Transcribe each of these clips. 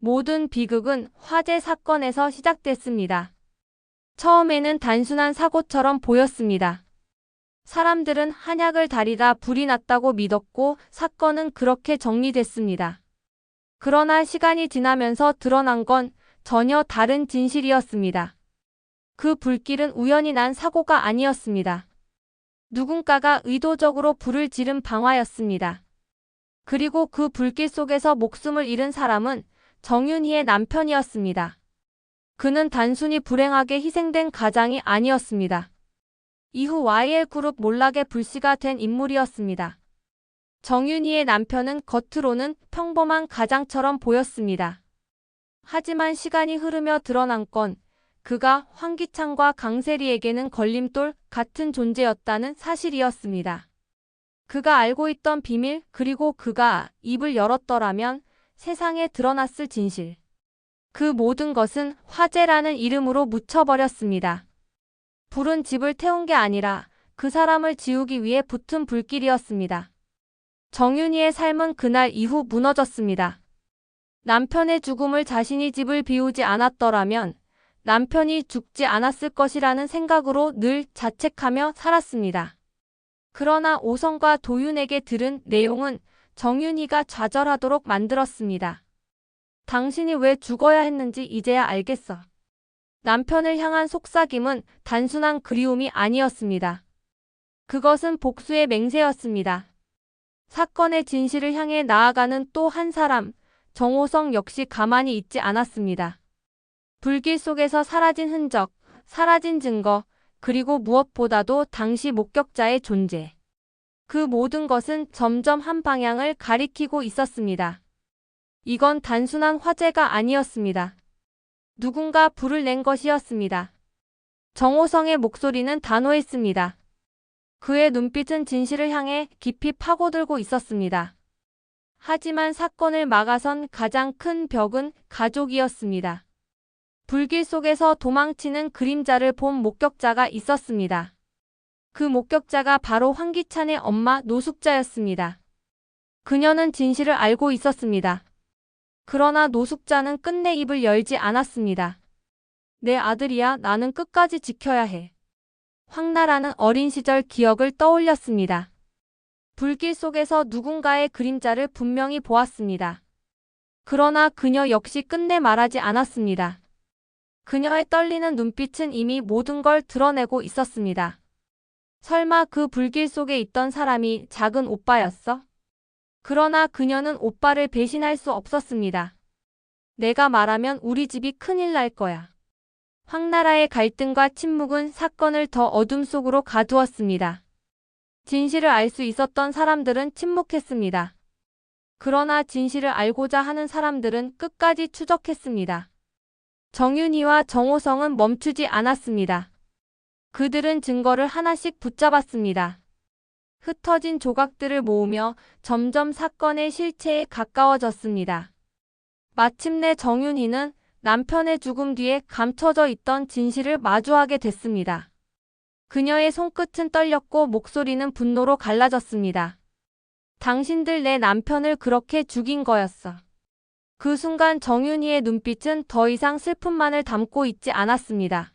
모든 비극은 화재 사건에서 시작됐습니다. 처음에는 단순한 사고처럼 보였습니다. 사람들은 한약을 다리다 불이 났다고 믿었고 사건은 그렇게 정리됐습니다. 그러나 시간이 지나면서 드러난 건 전혀 다른 진실이었습니다. 그 불길은 우연히 난 사고가 아니었습니다. 누군가가 의도적으로 불을 지른 방화였습니다. 그리고 그 불길 속에서 목숨을 잃은 사람은 정윤희의 남편이었습니다. 그는 단순히 불행하게 희생된 가장이 아니었습니다. 이후 YL그룹 몰락의 불씨가 된 인물이었습니다. 정윤희의 남편은 겉으로는 평범한 가장처럼 보였습니다. 하지만 시간이 흐르며 드러난 건 그가 황기찬과 강세리에게는 걸림돌 같은 존재였다는 사실이었습니다. 그가 알고 있던 비밀, 그리고 그가 입을 열었더라면 세상에 드러났을 진실. 그 모든 것은 화재라는 이름으로 묻혀버렸습니다. 불은 집을 태운 게 아니라 그 사람을 지우기 위해 붙은 불길이었습니다. 정윤희의 삶은 그날 이후 무너졌습니다. 남편의 죽음을 자신이 집을 비우지 않았더라면 남편이 죽지 않았을 것이라는 생각으로 늘 자책하며 살았습니다. 그러나 오성과 도윤에게 들은 내용은 정윤희가 좌절하도록 만들었습니다. 당신이 왜 죽어야 했는지 이제야 알겠어. 남편을 향한 속삭임은 단순한 그리움이 아니었습니다. 그것은 복수의 맹세였습니다. 사건의 진실을 향해 나아가는 또 한 사람, 정호성 역시 가만히 있지 않았습니다. 불길 속에서 사라진 흔적, 사라진 증거, 그리고 무엇보다도 당시 목격자의 존재. 그 모든 것은 점점 한 방향을 가리키고 있었습니다. 이건 단순한 화재가 아니었습니다. 누군가 불을 낸 것이었습니다. 정호성의 목소리는 단호했습니다. 그의 눈빛은 진실을 향해 깊이 파고들고 있었습니다. 하지만 사건을 막아선 가장 큰 벽은 가족이었습니다. 불길 속에서 도망치는 그림자를 본 목격자가 있었습니다. 그 목격자가 바로 황기찬의 엄마 노숙자였습니다. 그녀는 진실을 알고 있었습니다. 그러나 노숙자는 끝내 입을 열지 않았습니다. 내 아들이야, 나는 끝까지 지켜야 해. 황나라는 어린 시절 기억을 떠올렸습니다. 불길 속에서 누군가의 그림자를 분명히 보았습니다. 그러나 그녀 역시 끝내 말하지 않았습니다. 그녀의 떨리는 눈빛은 이미 모든 걸 드러내고 있었습니다. 설마 그 불길 속에 있던 사람이 작은 오빠였어? 그러나 그녀는 오빠를 배신할 수 없었습니다. 내가 말하면 우리 집이 큰일 날 거야. 황나라의 갈등과 침묵은 사건을 더 어둠 속으로 가두었습니다. 진실을 알 수 있었던 사람들은 침묵했습니다. 그러나 진실을 알고자 하는 사람들은 끝까지 추적했습니다. 정윤희와 정호성은 멈추지 않았습니다. 그들은 증거를 하나씩 붙잡았습니다. 흩어진 조각들을 모으며 점점 사건의 실체에 가까워졌습니다. 마침내 정윤희는 남편의 죽음 뒤에 감춰져 있던 진실을 마주하게 됐습니다. 그녀의 손끝은 떨렸고 목소리는 분노로 갈라졌습니다. 당신들 내 남편을 그렇게 죽인 거였어. 그 순간 정윤희의 눈빛은 더 이상 슬픔만을 담고 있지 않았습니다.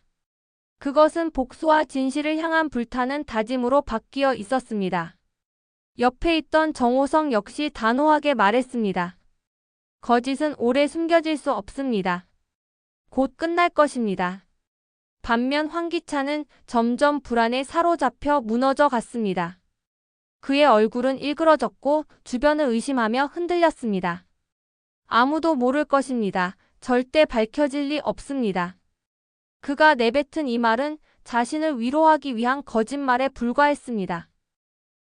그것은 복수와 진실을 향한 불타는 다짐으로 바뀌어 있었습니다. 옆에 있던 정호성 역시 단호하게 말했습니다. 거짓은 오래 숨겨질 수 없습니다. 곧 끝날 것입니다. 반면 황기찬은 점점 불안에 사로잡혀 무너져 갔습니다. 그의 얼굴은 일그러졌고 주변을 의심하며 흔들렸습니다. 아무도 모를 것입니다. 절대 밝혀질 리 없습니다. 그가 내뱉은 이 말은 자신을 위로하기 위한 거짓말에 불과했습니다.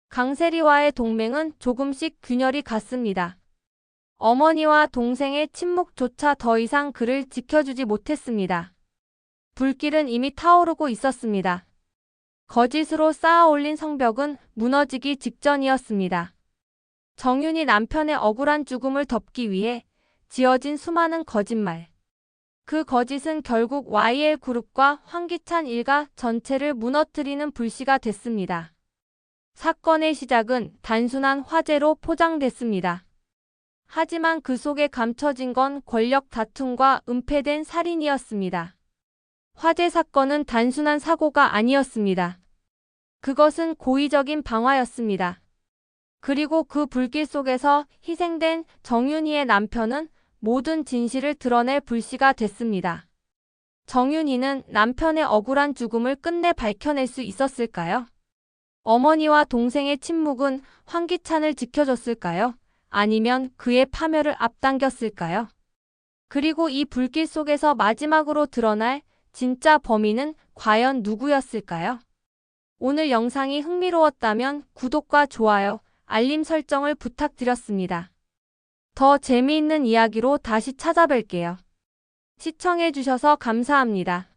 강세리와의 동맹은 조금씩 균열이 갔습니다. 어머니와 동생의 침묵조차 더 이상 그를 지켜주지 못했습니다. 불길은 이미 타오르고 있었습니다. 거짓으로 쌓아 올린 성벽은 무너지기 직전이었습니다. 정윤이 남편의 억울한 죽음을 덮기 위해 지어진 수많은 거짓말. 그 거짓은 결국 YL그룹과 황기찬 일가 전체를 무너뜨리는 불씨가 됐습니다. 사건의 시작은 단순한 화재로 포장됐습니다. 하지만 그 속에 감춰진 건 권력 다툼과 은폐된 살인이었습니다. 화재 사건은 단순한 사고가 아니었습니다. 그것은 고의적인 방화였습니다. 그리고 그 불길 속에서 희생된 정윤희의 남편은 모든 진실을 드러낼 불씨가 됐습니다. 정윤희는 남편의 억울한 죽음을 끝내 밝혀낼 수 있었을까요? 어머니와 동생의 침묵은 황기찬을 지켜줬을까요? 아니면 그의 파멸을 앞당겼을까요? 그리고 이 불길 속에서 마지막으로 드러날 진짜 범인은 과연 누구였을까요? 오늘 영상이 흥미로웠다면 구독과 좋아요, 알림 설정을 부탁드렸습니다. 더 재미있는 이야기로 다시 찾아뵐게요. 시청해주셔서 감사합니다.